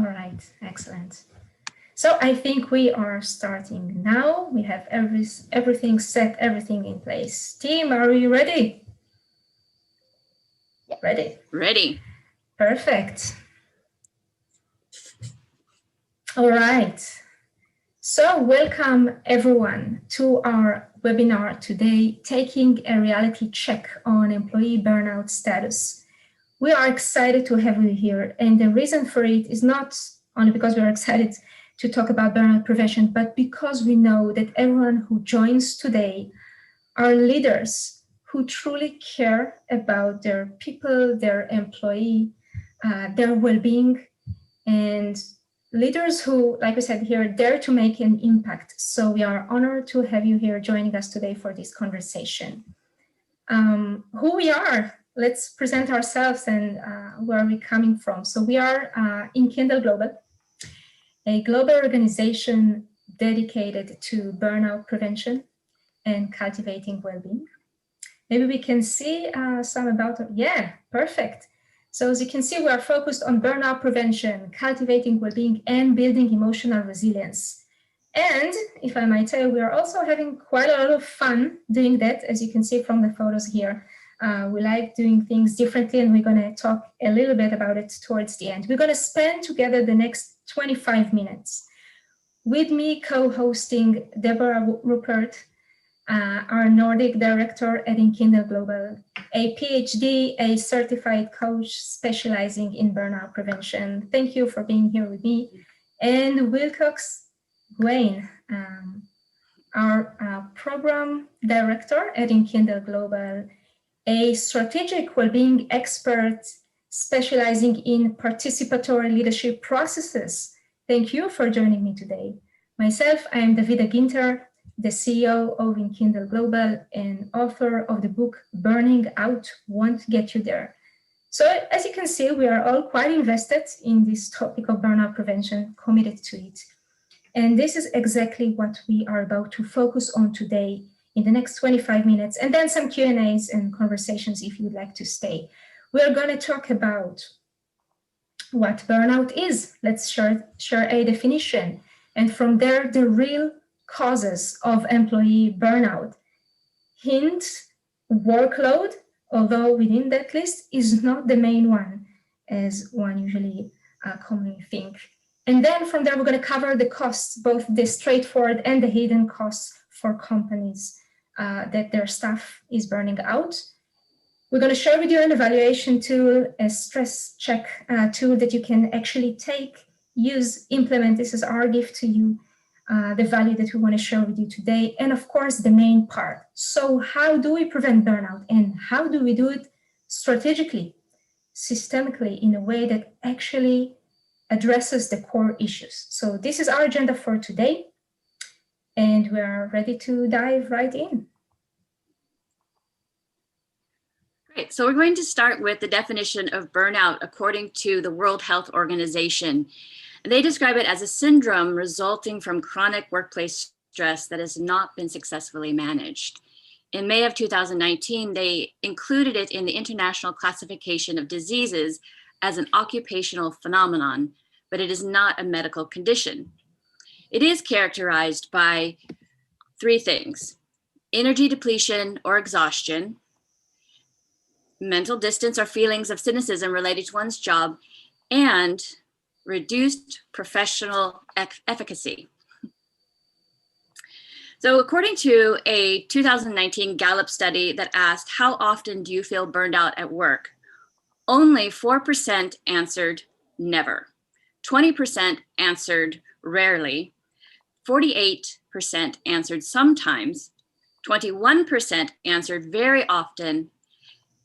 right, excellent. So I think we are starting now. We have everything set, everything in place. Team, are you ready? Yeah. Ready? Ready. Perfect. All right. So welcome everyone to our webinar today, taking a reality check on employee burnout status. We are excited to have you here, and the reason for it is not only because we are excited to talk about burnout prevention, but because we know that everyone who joins today are leaders who truly care about their people, their employee, their well-being, and leaders who, like we said here, dare to make an impact. So we are honored to have you here joining us today for this conversation. Who we are, let's present ourselves and where are we coming from. So we are Enkindle Global, a global organization dedicated to burnout prevention and cultivating well-being. Maybe we can see some about, yeah, perfect. So as you can see, we are focused on burnout prevention, cultivating well-being, and building emotional resilience. And if I might say, we are also having quite a lot of fun doing that, as you can see from the photos here. We like doing things differently, and we're going to talk a little bit about it towards the end. We're going to spend together the next 25 minutes. With me co-hosting Deborah Rupert, our Nordic director at Enkindle Global, a PhD, a certified coach specializing in burnout prevention. Thank you for being here with me. And Wilcox Gwain, our program director at Enkindle Global, a strategic well-being expert specializing in participatory leadership processes. Thank you for joining me today. Myself, I am Davida Ginter, the CEO of Enkindle Global and author of the book Burning Out Won't Get You There. So as you can see, we are all quite invested in this topic of burnout prevention, committed to it. And this is exactly what we are about to focus on today in the next 25 minutes, and then some Q&As and conversations if you'd like to stay. We're going to talk about what burnout is. Let's share a definition. And from there, the real causes of employee burnout. Hint, workload, although within that list is not the main one, as one usually commonly think. And then from there, we're going to cover the costs, both the straightforward and the hidden costs for companies that their staff is burning out. We're going to share with you an evaluation tool, a stress check tool that you can actually take, use, implement. This is our gift to you. The value that we want to share with you today, and of course, the main part. So how do we prevent burnout, and how do we do it strategically, systemically, in a way that actually addresses the core issues? So this is our agenda for today, and we are ready to dive right in. Great, so we're going to start with the definition of burnout according to the World Health Organization. They describe it as a syndrome resulting from chronic workplace stress that has not been successfully managed. In May of 2019, they included it in the International Classification of Diseases as an occupational phenomenon, but it is not a medical condition. It is characterized by three things: energy depletion or exhaustion, mental distance or feelings of cynicism related to one's job, and reduced professional efficacy. So according to a 2019 Gallup study that asked, how often do you feel burned out at work? Only 4% answered never. 20% answered rarely. 48% answered sometimes. 21% answered very often.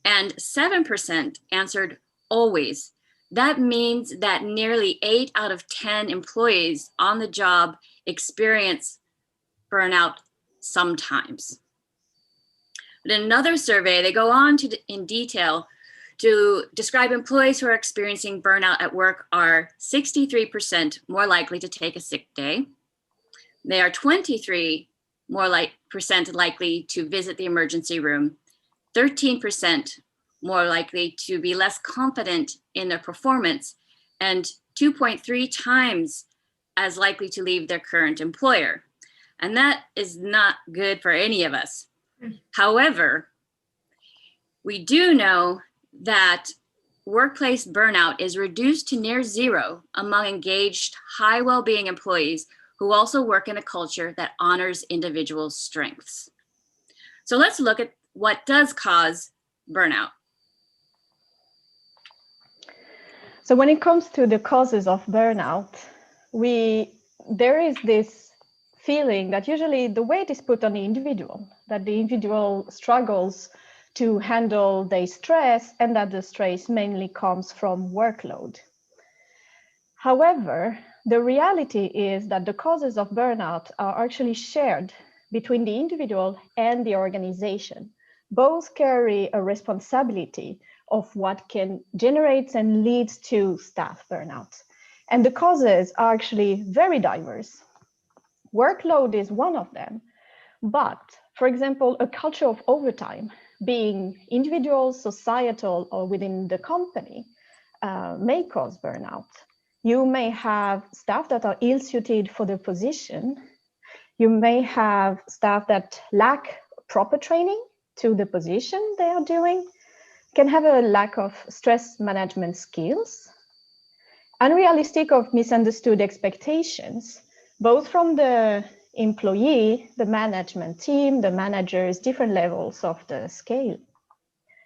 And 7% answered always. That means that nearly 8 out of 10 employees on the job experience burnout sometimes. But in another survey, they go on to in detail to describe employees who are experiencing burnout at work are 63% more likely to take a sick day. They are 23% more likely to visit the emergency room, 13% more likely to be less confident in their performance, and 2.3 times as likely to leave their current employer. And that is not good for any of us. However, we do know that workplace burnout is reduced to near zero among engaged, high well-being employees who also work in a culture that honors individual strengths. So let's look at what does cause burnout. So when it comes to the causes of burnout, there is this feeling that usually the weight is put on the individual, that the individual struggles to handle their stress and that the stress mainly comes from workload. However, the reality is that the causes of burnout are actually shared between the individual and the organization. Both carry a responsibility of what can generate and leads to staff burnout. And the causes are actually very diverse. Workload is one of them, but for example, a culture of overtime, being individual, societal, or within the company, may cause burnout. You may have staff that are ill-suited for the position. You may have staff that lack proper training to the position they are doing, can have a lack of stress management skills, unrealistic or misunderstood expectations, both from the employee, the management team, the managers, different levels of the scale.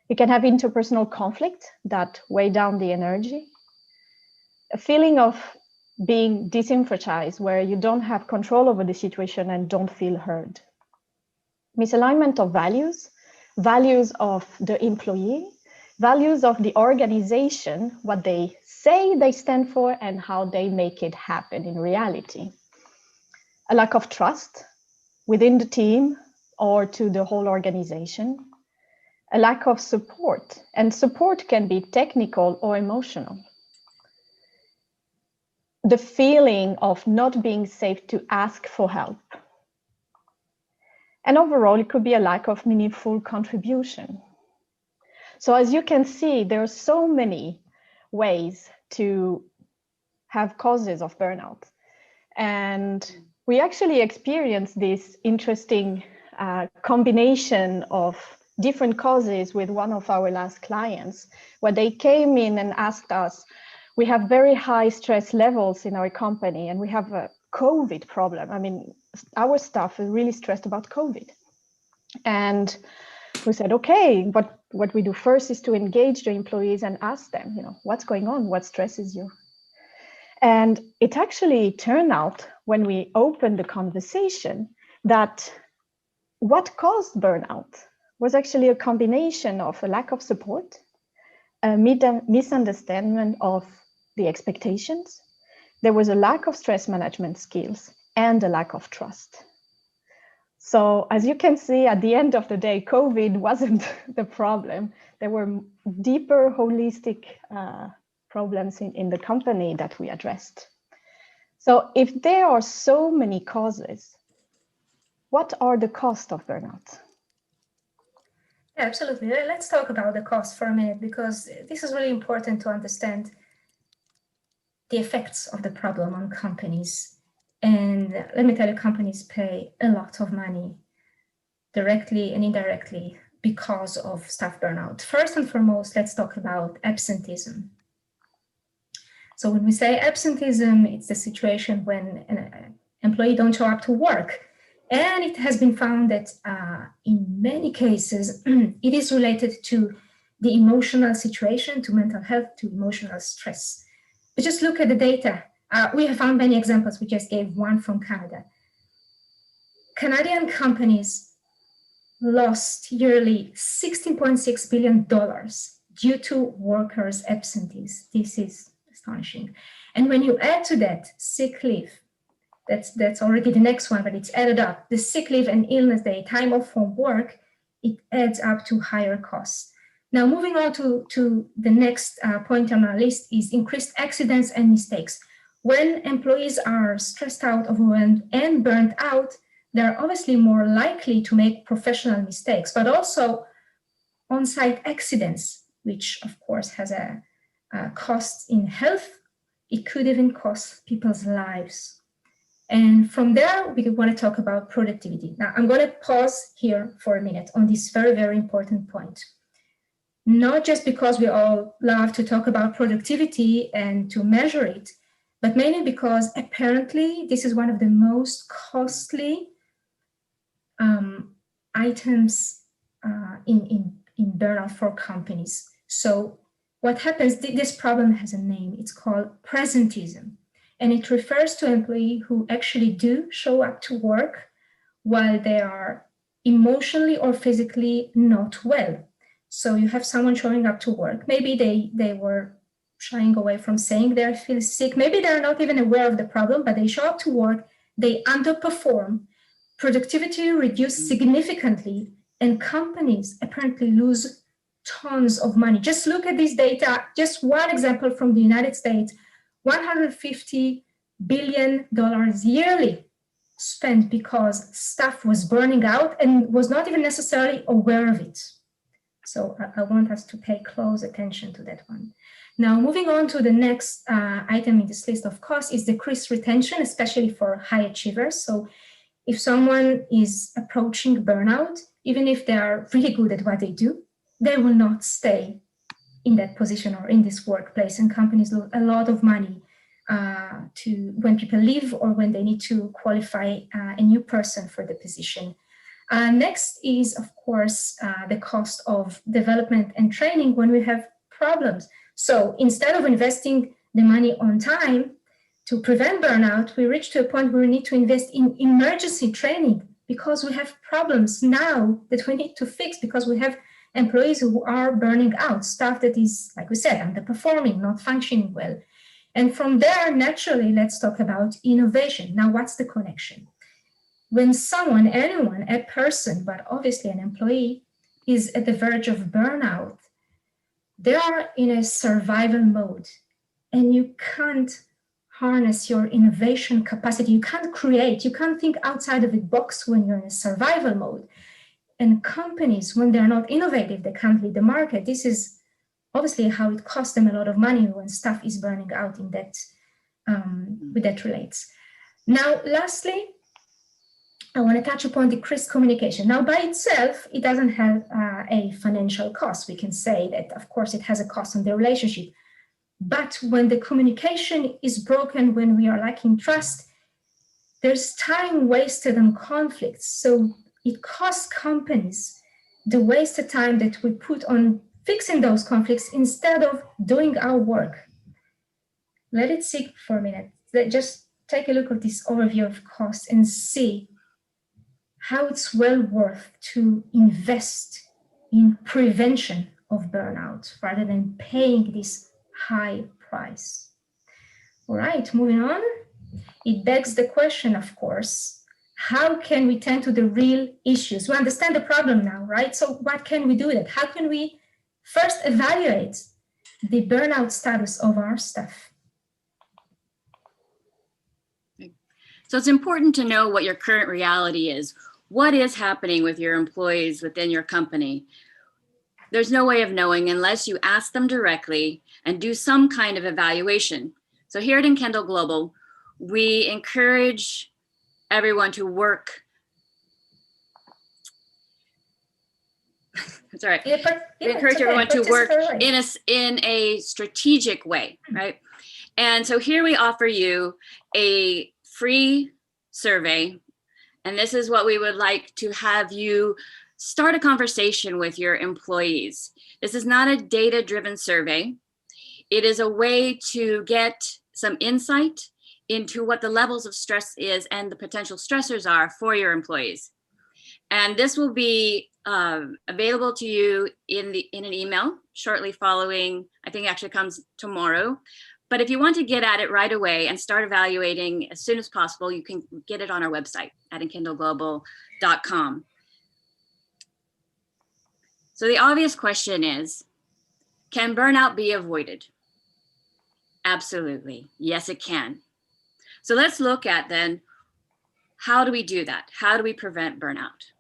You can have interpersonal conflict that weigh down the energy, a feeling of being disenfranchised where you don't have control over the situation and don't feel heard. Misalignment of values, values of the employee, values of the organization, what they say they stand for and how they make it happen in reality. A lack of trust within the team or to the whole organization. A lack of support, and support can be technical or emotional. The feeling of not being safe to ask for help. And overall, it could be a lack of meaningful contribution. So as you can see, there are so many ways to have causes of burnout. And we actually experienced this interesting combination of different causes with one of our last clients, where they came in and asked us, we have very high stress levels in our company and we have a COVID problem. I mean, our staff is really stressed about COVID. And we said, okay, what we do first is to engage the employees and ask them, what's going on? What stresses you? And it actually turned out when we opened the conversation that what caused burnout was actually a combination of a lack of support, a misunderstanding of the expectations. There was a lack of stress management skills and a lack of trust. So as you can see, at the end of the day, COVID wasn't the problem. There were deeper holistic problems in the company that we addressed. So if there are so many causes, what are the costs of burnout? Yeah, absolutely. Let's talk about the cost for a minute, because this is really important to understand the effects of the problem on companies. And let me tell you, companies pay a lot of money directly and indirectly because of staff burnout. First and foremost, let's talk about absenteeism. So when we say absenteeism, it's the situation when an employee don't show up to work. And it has been found that in many cases, it is related to the emotional situation, to mental health, to emotional stress. But just look at the data. We have found many examples. We just gave one from Canada. Canadian companies lost yearly $16.6 billion due to workers' absentees. This is astonishing. And when you add to that sick leave, that's already the next one, but it's added up. The sick leave and illness day, time off from work, it adds up to higher costs. Now, moving on to the next point on our list is increased accidents and mistakes. When employees are stressed out, overwhelmed, and burnt out, they're obviously more likely to make professional mistakes, but also on-site accidents, which of course has a cost in health It could even cost people's lives. And from there, we want to talk about productivity. Now, I'm going to pause here for a minute on this very, very important point. Not just because we all love to talk about productivity and to measure it, but mainly because apparently this is one of the most costly items in burnout for companies. So what happens, this problem has a name, it's called presenteeism. And it refers to employees who actually do show up to work while they are emotionally or physically not well. So you have someone showing up to work. Maybe they were shying away from saying they feel sick. Maybe they're not even aware of the problem, but they show up to work, they underperform, productivity reduced significantly, and companies apparently lose tons of money. Just look at this data. Just one example from the United States, $150 billion yearly spent because staff was burning out and was not even necessarily aware of it. So I want us to pay close attention to that one. Now, moving on to the next item in this list of costs is decreased retention, especially for high achievers. So if someone is approaching burnout, even if they are really good at what they do, they will not stay in that position or in this workplace, and companies lose a lot of money to when people leave or when they need to qualify a new person for the position. Next is, of course, the cost of development and training when we have problems. So instead of investing the money on time to prevent burnout, we reach to a point where we need to invest in emergency training because we have problems now that we need to fix, because we have employees who are burning out, staff that is, like we said, underperforming, not functioning well. And from there, naturally, let's talk about innovation. Now, what's the connection? When someone, anyone, a person, but obviously an employee, is at the verge of burnout, they are in a survival mode, and you can't harness your innovation capacity. You can't create, you can't think outside of the box when you're in a survival mode. And companies, when they're not innovative, they can't lead the market. This is obviously how it costs them a lot of money when staff is burning out in that, with that relates. Now, lastly, I want to touch upon decreased communication. Now, by itself, it doesn't have a financial cost. We can say that, of course, it has a cost on the relationship. But when the communication is broken, when we are lacking trust, there's time wasted on conflicts. So it costs companies the wasted time that we put on fixing those conflicts instead of doing our work. Let it sit for a minute. Just take a look at this overview of costs and see how it's well worth to invest in prevention of burnout rather than paying this high price. All right, moving on. It begs the question, of course, how can we tend to the real issues? We understand the problem now, right? So what can we do with it? How can we first evaluate the burnout status of our staff? So it's important to know what your current reality is. What is happening with your employees within your company? There's no way of knowing unless you ask them directly and do some kind of evaluation. So here at Enkindle Global, we encourage everyone to work. It's all right. We encourage everyone to work in a strategic way, right? And so here we offer you a free survey. And this is what we would like to have you start a conversation with your employees. This is not a data-driven survey. It is a way to get some insight into what the levels of stress is and the potential stressors are for your employees. And this will be available to you in an email shortly following. I think it actually comes tomorrow. But if you want to get at it right away and start evaluating as soon as possible, you can get it on our website at enkindleglobal.com. So the obvious question is, can burnout be avoided? Absolutely. Yes, it can. So let's look at then, how do we do that? How do we prevent burnout?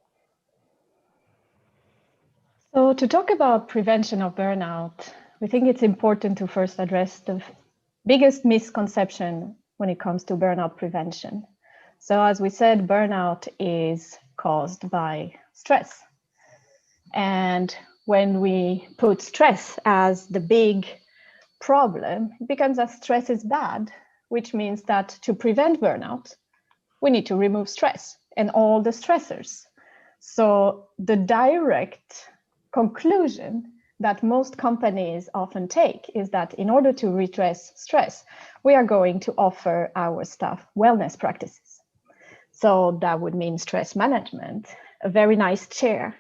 So to talk about prevention of burnout, we think it's important to first address biggest misconception when it comes to burnout prevention. So as we said, burnout is caused by stress. And when we put stress as the big problem, it becomes that stress is bad, which means that to prevent burnout, we need to remove stress and all the stressors. So the direct conclusion that most companies often take is that in order to redress stress, we are going to offer our staff wellness practices. So that would mean stress management, a very nice chair,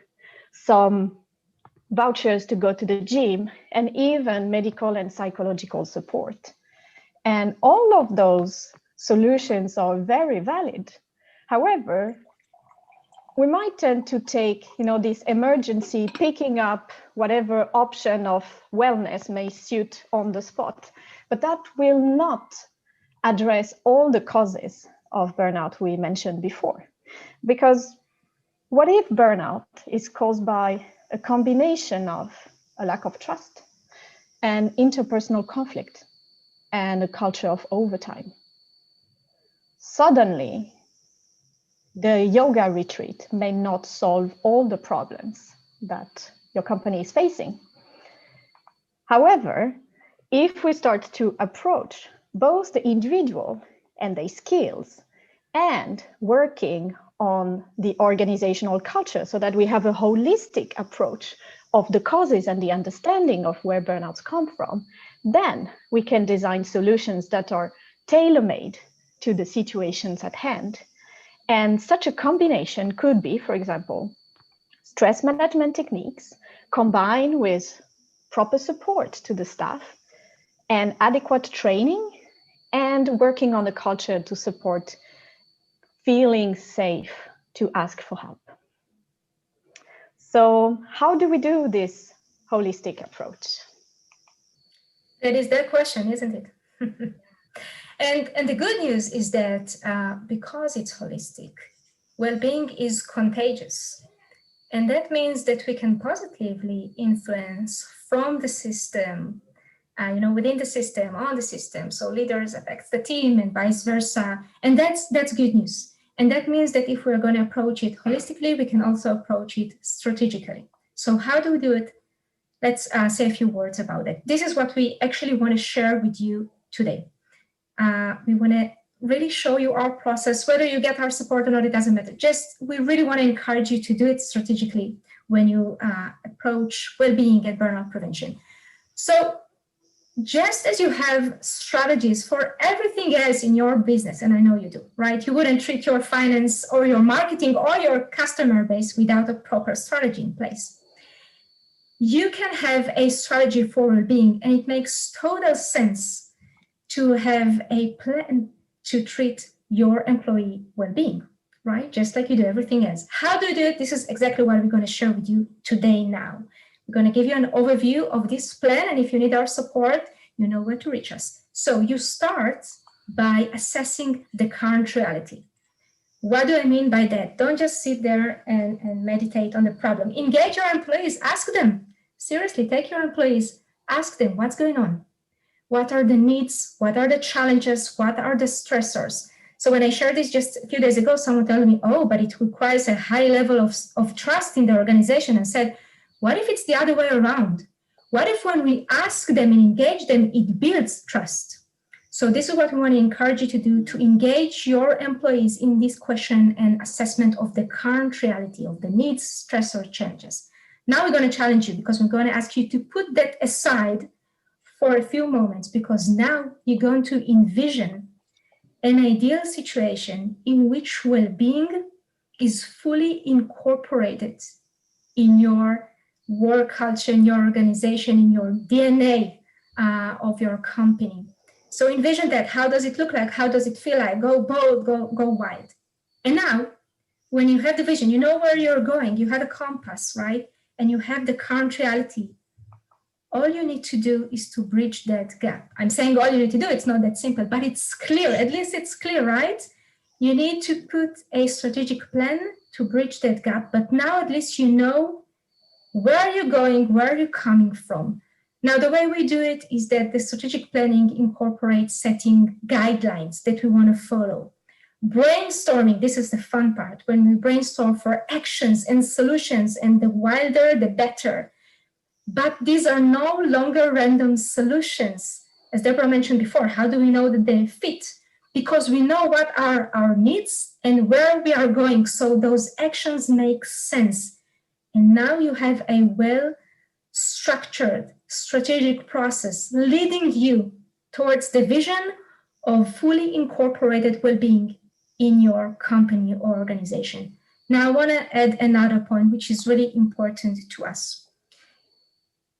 some vouchers to go to the gym, and even medical and psychological support. And all of those solutions are very valid. However, we might tend to take, this emergency, picking up whatever option of wellness may suit on the spot, but that will not address all the causes of burnout we mentioned before. Because what if burnout is caused by a combination of a lack of trust and interpersonal conflict and a culture of overtime? Suddenly, the yoga retreat may not solve all the problems that your company is facing. However, if we start to approach both the individual and their skills and working on the organizational culture so that we have a holistic approach of the causes and the understanding of where burnouts come from, then we can design solutions that are tailor-made to the situations at hand. And such a combination could be, for example, stress management techniques combined with proper support to the staff and adequate training and working on the culture to support feeling safe to ask for help. So how do we do this holistic approach? That is the question, isn't it? And the good news is that because it's holistic, well-being is contagious. And that means that we can positively influence from the system, within the system, on the system. So leaders affect the team and vice versa. And that's good news. And that means that if we're going to approach it holistically, we can also approach it strategically. So how do we do it? Let's say a few words about it. This is what we actually want to share with you today. We want to really show you our process. Whether you get our support or not, it doesn't matter. We really want to encourage you to do it strategically when you approach well-being and burnout prevention. So just as you have strategies for everything else in your business, and I know you do, right? You wouldn't treat your finance or your marketing or your customer base without a proper strategy in place. You can have a strategy for well-being, and it makes total sense to have a plan to treat your employee well-being, right? Just like you do everything else. How do you do it? This is exactly what we're going to share with you today now. We're going to give you an overview of this plan, and if you need our support, you know where to reach us. So you start by assessing the current reality. What do I mean by that? Don't just sit there and meditate on the problem. Engage your employees. Ask them. Seriously, take your employees. Ask them what's going on. What are the needs? What are the challenges? What are the stressors? So when I shared this just a few days ago, someone told me, oh, but it requires a high level of trust in the organization. And said, what if it's the other way around? What if when we ask them and engage them, it builds trust? So this is what we want to encourage you to do, to engage your employees in this question and assessment of the current reality of the needs, stressor, challenges. Now we're going to challenge you because we're going to ask you to put that aside for a few moments, because now you're going to envision an ideal situation in which well-being is fully incorporated in your work culture, in your organization, in your DNA of your company. So envision that. How does it look like? How does it feel like? Go bold, go wide. And now, when you have the vision, you know where you're going, you have a compass, right? And you have the current reality. All you need to do is to bridge that gap. I'm saying all you need to do, it's not that simple, but it's clear. At least it's clear, right? You need to put a strategic plan to bridge that gap. But now at least you know where you're going, where you're coming from. Now, the way we do it is that the strategic planning incorporates setting guidelines that we want to follow. Brainstorming, this is the fun part, when we brainstorm for actions and solutions, and the wilder, the better. But these are no longer random solutions. As Deborah mentioned before, how do we know that they fit? Because we know what are our needs and where we are going. So those actions make sense. And now you have a well-structured strategic process leading you towards the vision of fully incorporated well-being in your company or organization. Now, I want to add another point, which is really important to us.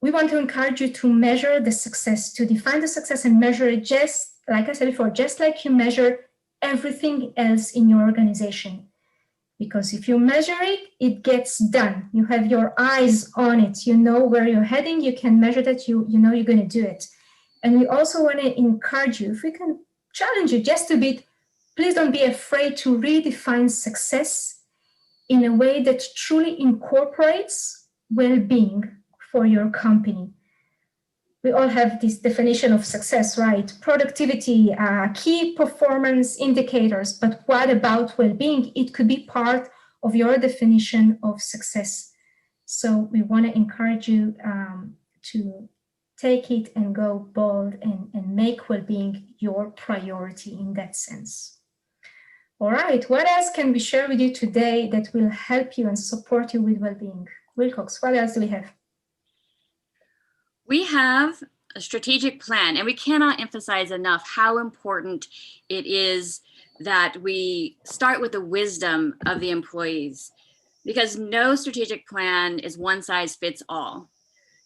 We want to encourage you to measure the success, to define the success and measure it, just like I said before, just like you measure everything else in your organization. Because if you measure it, it gets done. You have your eyes on it. You know where you're heading. You can measure that. You know you're going to do it. And we also want to encourage you, if we can challenge you just a bit, please don't be afraid to redefine success in a way that truly incorporates well-being for your company. We all have this definition of success, right? Productivity, key performance indicators, but what about well-being? It could be part of your definition of success. So we want to encourage you to take it and go bold and make well-being your priority in that sense. All right, what else can we share with you today that will help you and support you with well-being? Wilcox, what else do we have? We have a strategic plan, and we cannot emphasize enough how important it is that we start with the wisdom of the employees, because no strategic plan is one size fits all.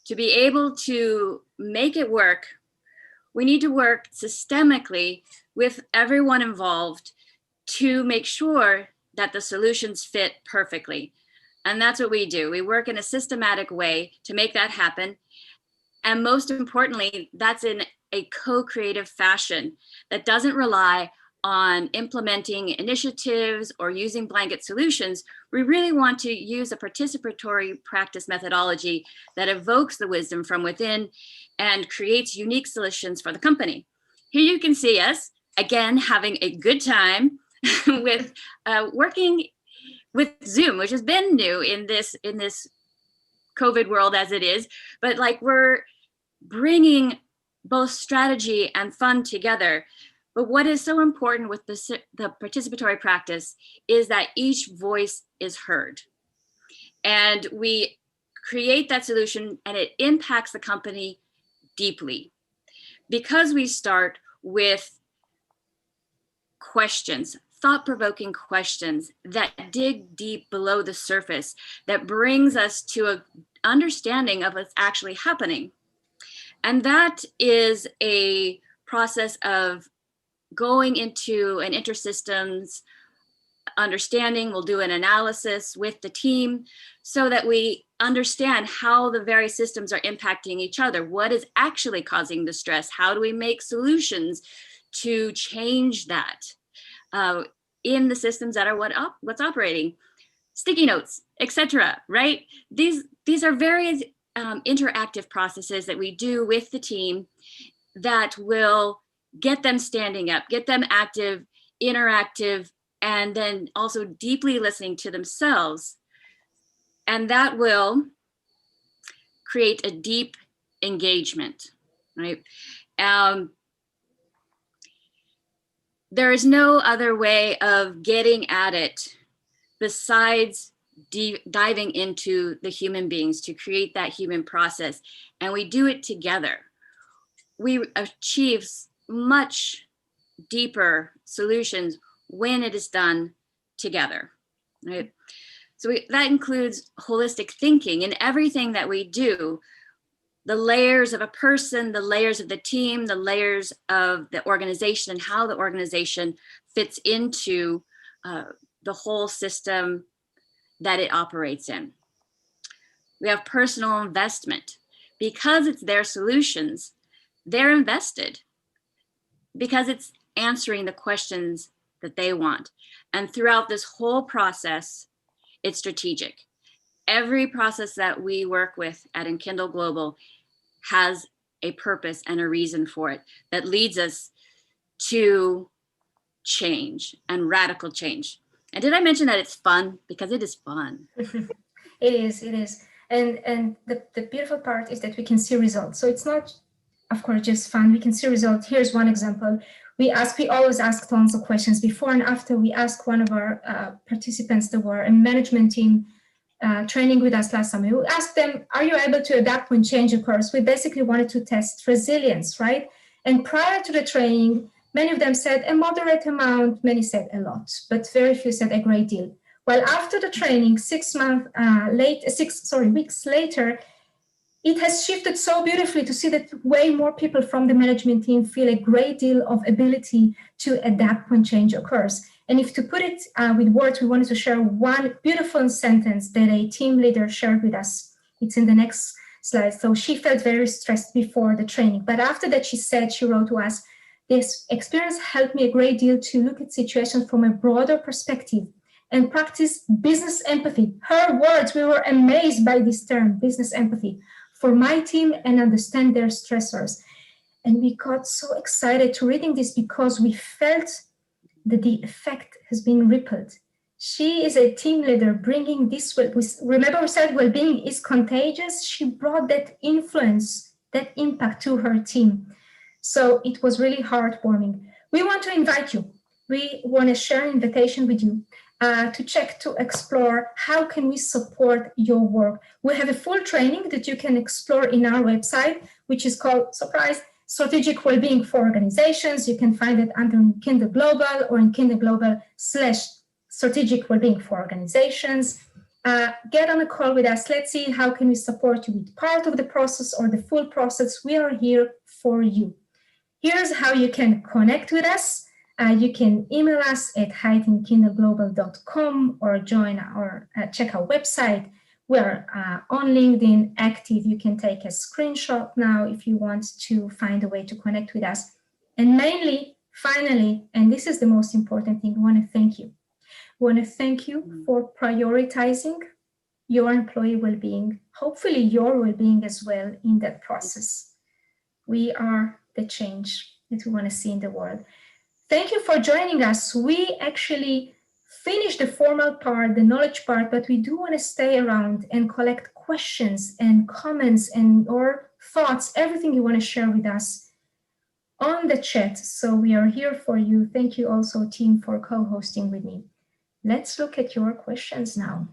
To be able to make it work, we need to work systemically with everyone involved to make sure that the solutions fit perfectly. And that's what we do. We work in a systematic way to make that happen. And most importantly, that's in a co-creative fashion that doesn't rely on implementing initiatives or using blanket solutions. We really want to use a participatory practice methodology that evokes the wisdom from within and creates unique solutions for the company. Here you can see us, again, having a good time with working with Zoom, which has been new in this COVID world as it is, but like we're bringing both strategy and fun together. But what is so important with the participatory practice is that each voice is heard. And we create that solution and it impacts the company deeply. Because we start with questions, thought-provoking questions that dig deep below the surface, that brings us to an understanding of what's actually happening. And that is a process of going into an intersystems understanding. We'll do an analysis with the team so that we understand how the various systems are impacting each other. What is actually causing the stress? How do we make solutions to change that in the systems that are what's operating? Sticky notes, etc. Right? These are various interactive processes that we do with the team that will get them standing up, get them active, interactive, and then also deeply listening to themselves. And that will create a deep engagement, right? There is no other way of getting at it besides diving into the human beings to create that human process. And we do it together. We achieve much deeper solutions when it is done together, right? So that includes holistic thinking in everything that we do. The layers of a person, the layers of the team, the layers of the organization, and how the organization fits into the whole system that it operates in. We have personal investment. Because it's their solutions, they're invested because it's answering the questions that they want. And throughout this whole process, it's strategic. Every process that we work with at Enkindle Global has a purpose and a reason for it that leads us to change and radical change. And did I mention that it's fun? Because it is fun. It is. And the beautiful part is that we can see results. So it's not, of course, just fun. We can see results. Here's one example. We always ask tons of questions before and after. We ask one of our participants that were a management team training with us last summer. We asked them, are you able to adapt when change occurs? We basically wanted to test resilience, right? And prior to the training, many of them said a moderate amount, many said a lot, but very few said a great deal. Well, after the training, 6 weeks later, it has shifted so beautifully to see that way more people from the management team feel a great deal of ability to adapt when change occurs. And if to put it with words, we wanted to share one beautiful sentence that a team leader shared with us. It's in the next slide. So she felt very stressed before the training, but after that, she wrote to us, this experience helped me a great deal to look at situations from a broader perspective and practice business empathy. Her words, we were amazed by this term, business empathy, for my team and understand their stressors. And we got so excited to reading this because we felt that the effect has been rippled. She is a team leader bringing this, remember we said well-being is contagious. She brought that influence, that impact to her team. So it was really heartwarming. We want to invite you. We want to share an invitation with you to check, to explore how can we support your work. We have a full training that you can explore in our website, which is called, surprise, Strategic Wellbeing for Organizations. You can find it under Enkindle Global or Enkindle Global/Strategic Wellbeing for Organizations. Get on a call with us. Let's see how can we support you with part of the process or the full process. We are here for you. Here's how you can connect with us. You can email us at hi@enkindleglobal.com or join or check our website. We're on LinkedIn active. You can take a screenshot now if you want to find a way to connect with us. And mainly, finally, and this is the most important thing, we want to thank you. We want to thank you for prioritizing your employee well-being, hopefully your well-being as well in that process. We are the change that we want to see in the world. Thank you for joining us. We actually finished the formal part, the knowledge part, but we do want to stay around and collect questions and comments and or thoughts, everything you want to share with us on the chat. So we are here for you. Thank you also, team, for co-hosting with me. Let's look at your questions now.